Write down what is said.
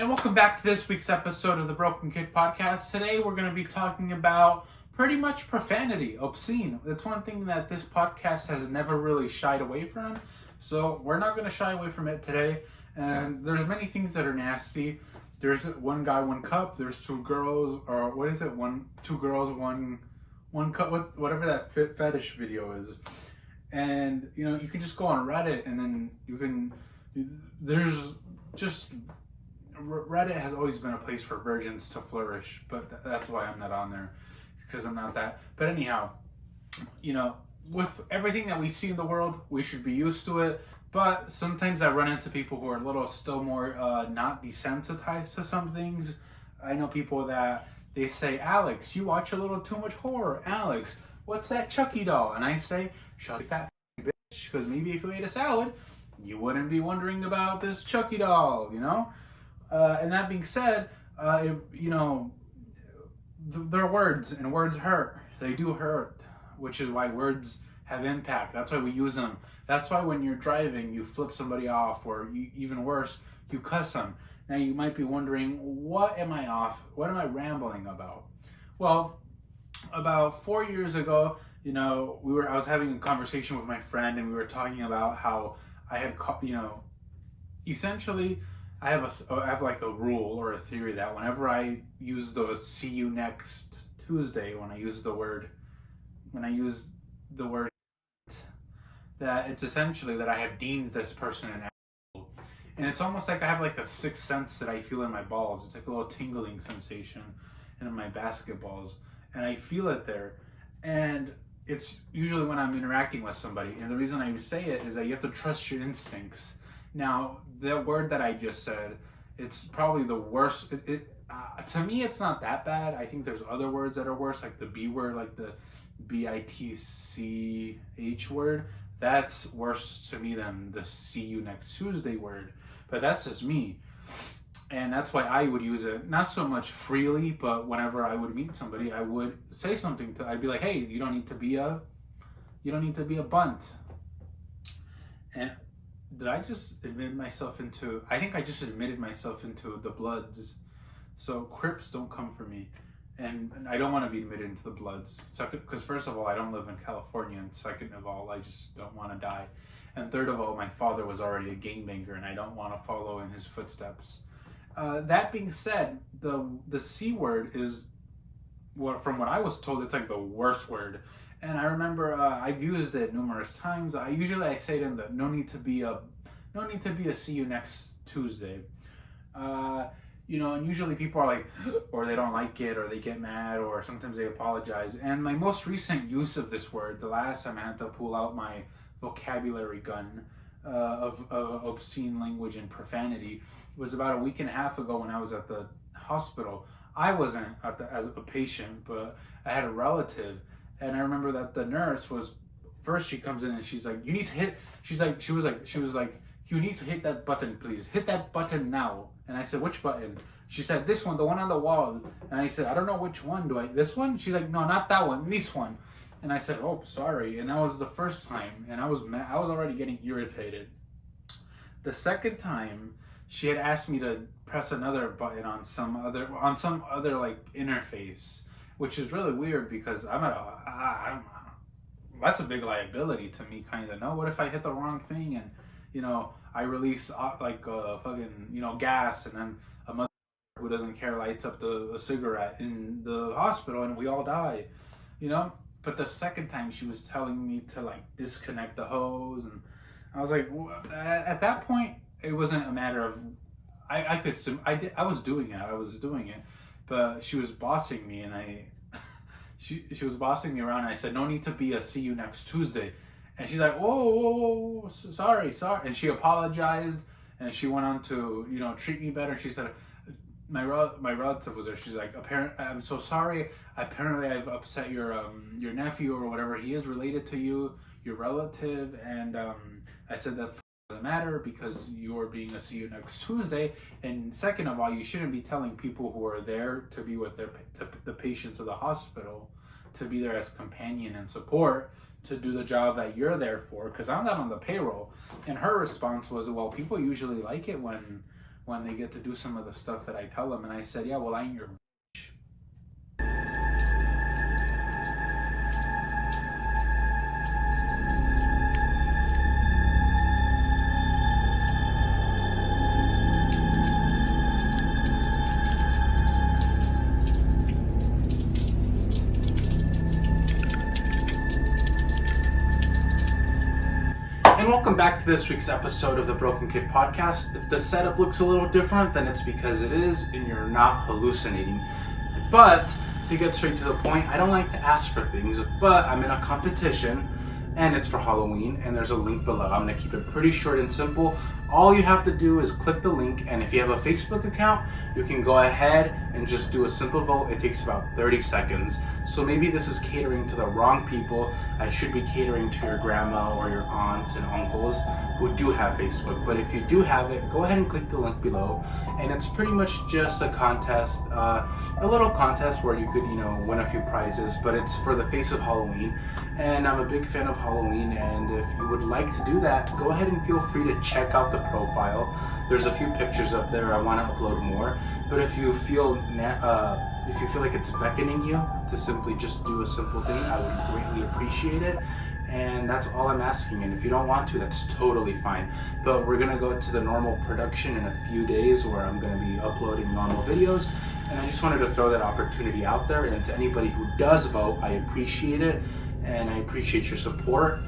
and welcome back to this week's episode of the Broken Kid Podcast. Today we're going to be talking about pretty much profanity, obscene. It's one thing that this podcast has never really shied away from, so we're not going to shy away from it today. And there's many things that are nasty. There's one guy, one cup. There's two girls, or what is it? Two girls, one cup. Whatever that fetish video is. And you can just go on Reddit, and then you can. There's just Reddit has always been a place for virgins to flourish, but that's why I'm not on there, because I'm not that. But anyhow, with everything that we see in the world, we should be used to it. But sometimes I run into people who are a little still more not desensitized to some things. I know people that they say, Alex, you watch a little too much horror. Alex, what's that Chucky doll? And I say, shut your fat bitch, because maybe if you ate a salad, you wouldn't be wondering about this Chucky doll, And that being said, they're words, and words hurt. They do hurt, which is why words have impact. That's why we use them. That's why when you're driving, you flip somebody off, or even worse, you cuss them. Now you might be wondering, what am I rambling about? Well, about 4 years ago, I was having a conversation with my friend, and we were talking about how I had, essentially, I have like a rule or a theory that whenever I use the "see you next Tuesday," when I use the word, that it's essentially that I have deemed this person an asshole. And it's almost like I have like a sixth sense that I feel in my balls. It's like a little tingling sensation in my basketballs, and I feel it there. And it's usually when I'm interacting with somebody. And the reason I say it is that you have to trust your instincts. Now, the word that I just said, it's probably the worst. To me, it's not that bad. I think there's other words that are worse, like the B word, like the bitch word. That's worse to me than the see you next Tuesday word. But that's just me. And that's why I would use it, not so much freely, but whenever I would meet somebody, I would say something I'd be like, hey, you don't need to be a bunt. And did I just admit myself into, I think I just admitted myself into the Bloods. So Crips don't come for me. And I don't want to be admitted into the Bloods. Because first of all, I don't live in California. And second of all, I just don't want to die. And third of all, my father was already a gangbanger, and I don't want to follow in his footsteps. That being said, the C word is, from what I was told, it's like the worst word. And I remember I've used it numerous times. I say to them, no need to be a see you next Tuesday. And usually people are like, or they don't like it, or they get mad, or sometimes they apologize. And my most recent use of this word, the last time I had to pull out my vocabulary gun of obscene language and profanity, was about a week and a half ago when I was at the hospital. I wasn't as a patient, but I had a relative. And I remember that the nurse she comes in and she's like, you need to hit, she was like, you need to hit that button, please. Hit that button now. And I said, which button? She said, this one, the one on the wall. And I said, I don't know which one. This one? She's like, no, not that one, this one. And I said, oh, sorry. And that was the first time. And I was mad. I was already getting irritated. The second time, she had asked me to press another button on some other like interface, which is really weird because that's a big liability to me, kind of. No, what if I hit the wrong thing and I release fucking gas, and then a mother who doesn't care lights up a cigarette in the hospital and we all die, But the second time she was telling me to like disconnect the hose, and I was like, at that point it wasn't a matter of I was doing it, but she was bossing me, and she was bossing me around, and I said, no need to be a see you next Tuesday. And she's like, whoa, sorry. And she apologized, and she went on to, treat me better. And she said, my relative was there. She's like, I'm so sorry. Apparently I've upset your nephew or whatever. He is related to you, your relative. And I said that doesn't matter because you're being a see you next Tuesday. And second of all, you shouldn't be telling people who are there to be with the patients of the hospital, to be there as companion and support, to do the job that you're there for, because I'm not on the payroll. And her response was, well, people usually like it when when they get to do some of the stuff that I tell them. And I said, yeah, well, I ain't your bitch. And welcome back to this week's episode of the Broken Kid Podcast. If the setup looks a little different, then it's because it is, and you're not hallucinating. But to get straight to the point, I don't like to ask for things, but I'm in a competition, and it's for Halloween, and there's a link below. I'm going to keep it pretty short and simple. All you have to do is click the link, and if you have a Facebook account, you can go ahead and just do a simple vote. It takes about 30 seconds. So maybe this is catering to the wrong people. I should be catering to your grandma or your aunts and uncles who do have Facebook. But if you do have it, go ahead and click the link below. And it's pretty much just a contest, a little contest where you could, win a few prizes. But it's for the face of Halloween. And I'm a big fan of Halloween. And if you would like to do that, go ahead and feel free to check out the profile. There's a few pictures up there. I want to upload more. But if you feel like it's beckoning you to simply just do a simple thing, I would greatly appreciate it. And that's all I'm asking. And if you don't want to, that's totally fine. But we're gonna go to the normal production in a few days where I'm gonna be uploading normal videos. And I just wanted to throw that opportunity out there. And to anybody who does vote, I appreciate it. And I appreciate your support.